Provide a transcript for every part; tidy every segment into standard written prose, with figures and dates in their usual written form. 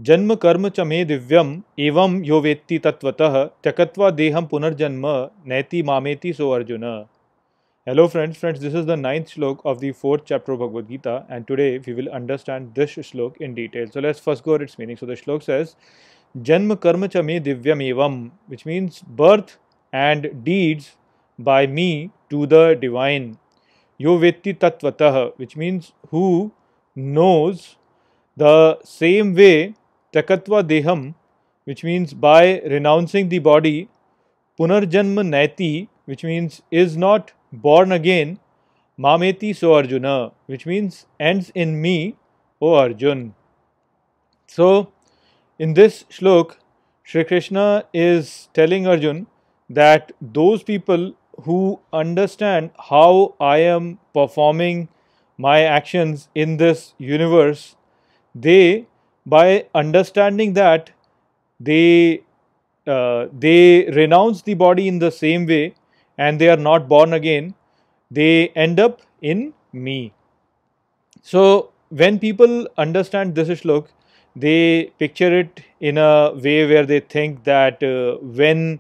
जन्म कर्म च मे दिव्यम एवं यो वेत्ति तत्वतः त्यक्त्वा देहम पुनर्जन्म नैति मामेति सो Arjun. Hello friends, this is the ninth shlok of the fourth chapter of Bhagavad Gita, and today we will understand this shlok in detail. So let's first go over its meaning. So the shlok says, Janma karma cha me divyam evam, which means birth and deeds by me to the divine. Yo vetti tatvatah, which means who knows the same way, takatva deham, which means by renouncing the body, punarjanma naiti, which means is not born again, mameti so Arjuna, which means ends in me, O Arjun. So, in this shlok, Shri Krishna is telling Arjun that those people who understand how I am performing my actions in this universe, they, by understanding that, they renounce the body in the same way and they are not born again, they end up in me. So, when people understand this shlok, they picture it in a way where they think that when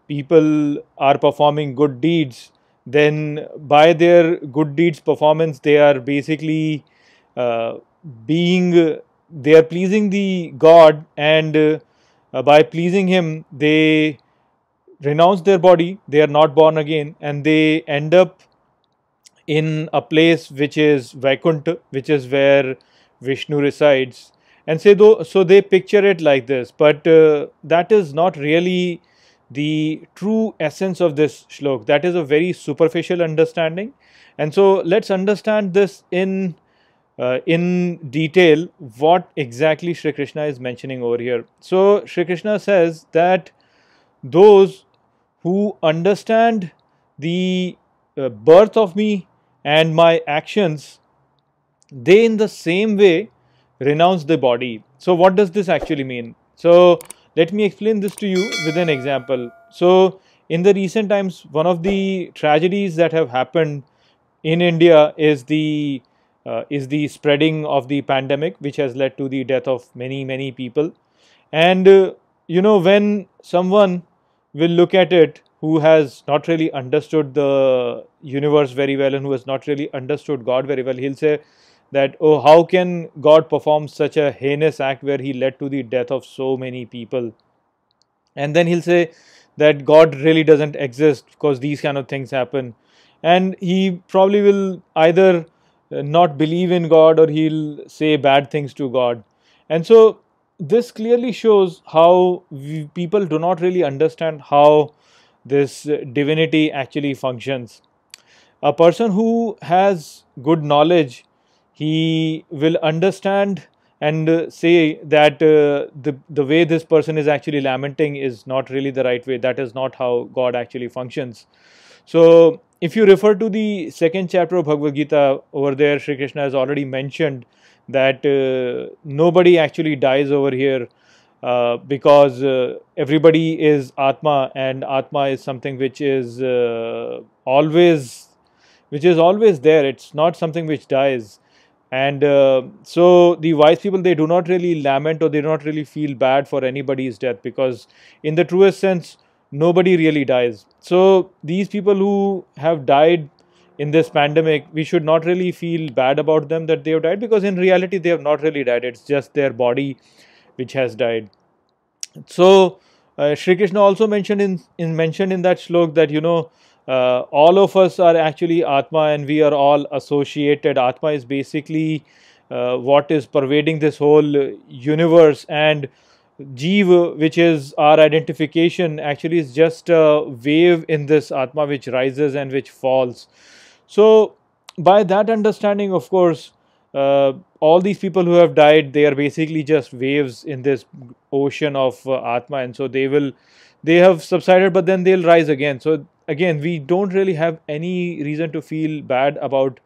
people are performing good deeds, then by their good deeds performance, they are basically uh, they are pleasing the God, and by pleasing Him, they renounce their body, they are not born again, and they end up in a place which is Vaikuntha, which is where Vishnu resides. And so they picture it like this, but that is not really the true essence of this shlok. That is a very superficial understanding. And so let's understand this in detail, what exactly Shri Krishna is mentioning over here. So Shri Krishna says that those who understand the birth of me and my actions, they in the same way renounce the body. So what does this actually mean? So let me explain this to you with an example. So in the recent times, one of the tragedies that have happened in India is the spreading of the pandemic, which has led to the death of many people. And when someone will look at it who has not really understood the universe very well and who has not really understood God very well, he'll say that, oh, how can God perform such a heinous act where he led to the death of so many people? And then he'll say that God really doesn't exist because these kind of things happen. And he probably will either not believe in God or he'll say bad things to God. And so this clearly shows how people do not really understand how this divinity actually functions. A person who has good knowledge, he will understand and say that the way this person is actually lamenting is not really the right way. That is not how God actually functions. So if you refer to the second chapter of Bhagavad Gita, over there Shri Krishna has already mentioned that nobody actually dies over here because everybody is Atma, and Atma is something which is always there. It's not something which dies. And so the wise people, they do not really lament or they do not really feel bad for anybody's death, because in the truest sense, nobody really dies. So these people who have died in this pandemic, we should not really feel bad about them that they have died, because in reality they have not really died. It's just their body which has died. So Shri Krishna also mentioned in that shlok that all of us are actually Atma and we are all associated. Atma is basically what is pervading this whole universe, and Jeev, which is our identification, actually is just a wave in this Atma which rises and which falls. So by that understanding, of course, all these people who have died, they are basically just waves in this ocean of Atma, and so they have subsided, but then they'll rise again. So again, we don't really have any reason to feel bad about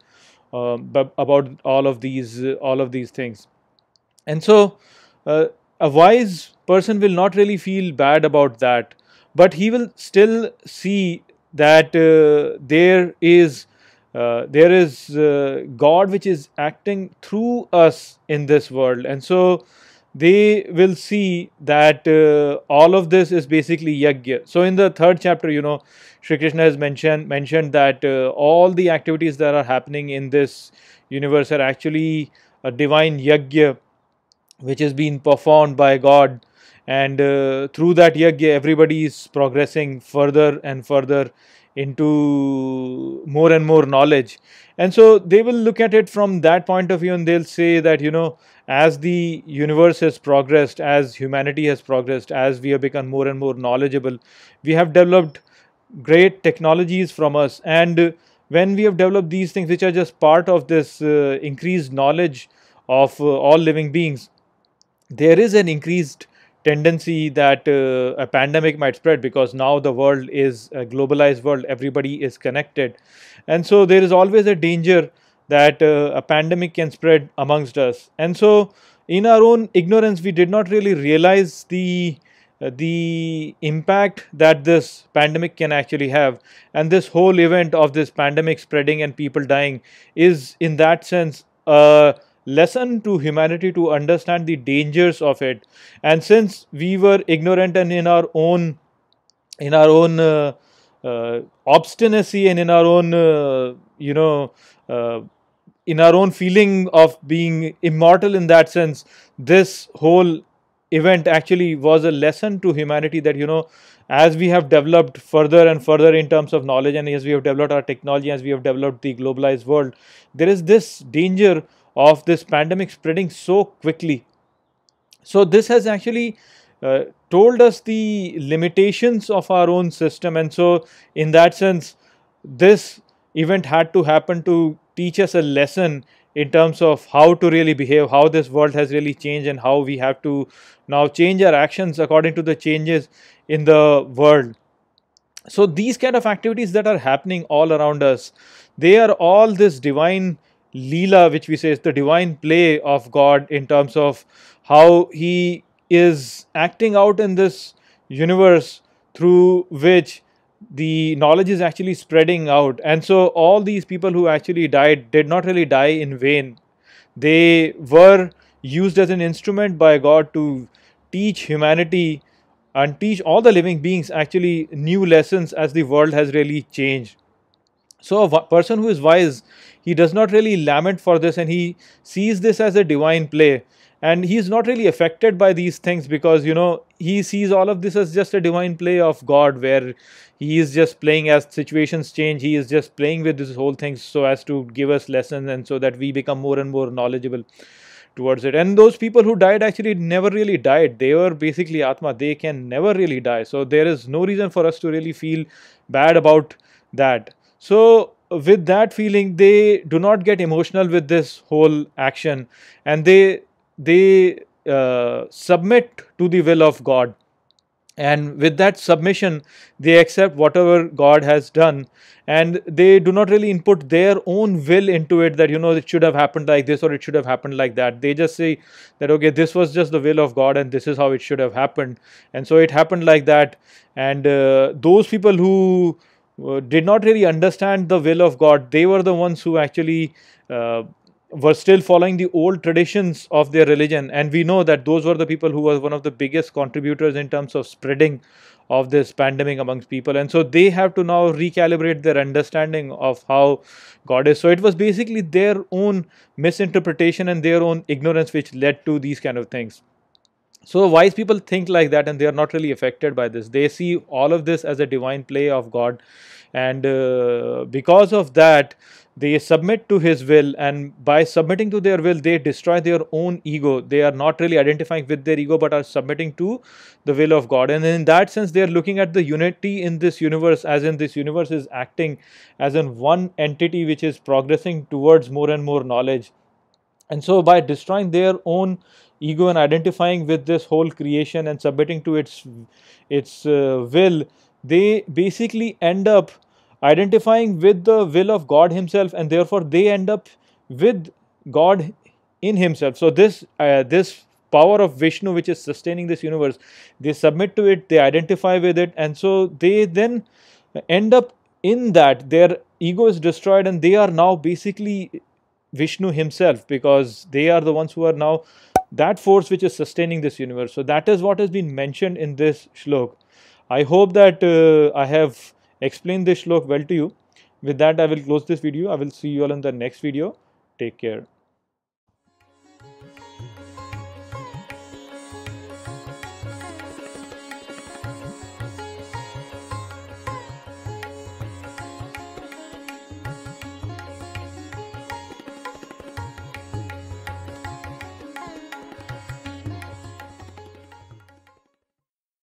all of these things. And so a wise person will not really feel bad about that, but he will still see that there is God which is acting through us in this world. And so they will see that all of this is basically yajna. So in the third chapter, Shri Krishna has mentioned that all the activities that are happening in this universe are actually a divine yajna which is being performed by God, and through that yajna, everybody is progressing further and further into more and more knowledge. And so they will look at it from that point of view, and they'll say that, as the universe has progressed, as humanity has progressed, as we have become more and more knowledgeable, we have developed great technologies from us. And when we have developed these things, which are just part of this increased knowledge of all living beings, there is an increased tendency that a pandemic might spread, because now the world is a globalized world, everybody is connected, and so there is always a danger that a pandemic can spread amongst us. And so in our own ignorance, we did not really realize the impact that this pandemic can actually have. And this whole event of this pandemic spreading and people dying is in that sense a lesson to humanity to understand the dangers of it. And since we were ignorant, and in our own obstinacy, and uh, in our own feeling of being immortal in that sense, this whole event actually was a lesson to humanity that, as we have developed further and further in terms of knowledge, and as we have developed our technology, as we have developed the globalized world, there is this danger of this pandemic spreading so quickly. So this has actually told us the limitations of our own system. And so in that sense, this event had to happen to teach us a lesson in terms of how to really behave, how this world has really changed, and how we have to now change our actions according to the changes in the world. So these kind of activities that are happening all around us, they are all this divine leela, which we say is the divine play of God, in terms of how he is acting out in this universe, through which the knowledge is actually spreading out. And so all these people who actually died did not really die in vain. They were used as an instrument by God to teach humanity and teach all the living beings actually new lessons, as the world has really changed. So a person who is wise, he does not really lament for this, and he sees this as a divine play, and he is not really affected by these things, because he sees all of this as just a divine play of God, where he is just playing as situations change. He is just playing with this whole thing so as to give us lessons, and so that we become more and more knowledgeable towards it. And those people who died actually never really died. They were basically Atma. They can never really die. So there is no reason for us to really feel bad about that. So with that feeling, they do not get emotional with this whole action, and they submit to the will of God. And with that submission, they accept whatever God has done, and they do not really input their own will into it, that it should have happened like this or it should have happened like that. They just say that, okay, this was just the will of God, and this is how it should have happened, and so it happened like that. And those people who did not really understand the will of God, they were the ones who actually were still following the old traditions of their religion. And we know that those were the people who were one of the biggest contributors in terms of spreading of this pandemic amongst people. And so they have to now recalibrate their understanding of how God is. So it was basically their own misinterpretation and their own ignorance which led to these kind of things. So wise people think like that, and they are not really affected by this. They see all of this as a divine play of God, and because of that, they submit to His will. And by submitting to their will, they destroy their own ego. They are not really identifying with their ego, but are submitting to the will of God. And in that sense, they are looking at the unity in this universe, as in this universe is acting as in one entity which is progressing towards more and more knowledge. And so by destroying their own ego and identifying with this whole creation and submitting to its will, they basically end up identifying with the will of God Himself, and therefore they end up with God in Himself. So this power of Vishnu, which is sustaining this universe, they submit to it, they identify with it, and so they then end up in that. Their ego is destroyed, and they are now basically Vishnu himself, because they are the ones who are now that force which is sustaining this universe. So that is what has been mentioned in this shlok. I hope that I have explained this shlok well to you. With that, I will close this video. I will see you all in the next video. Take care.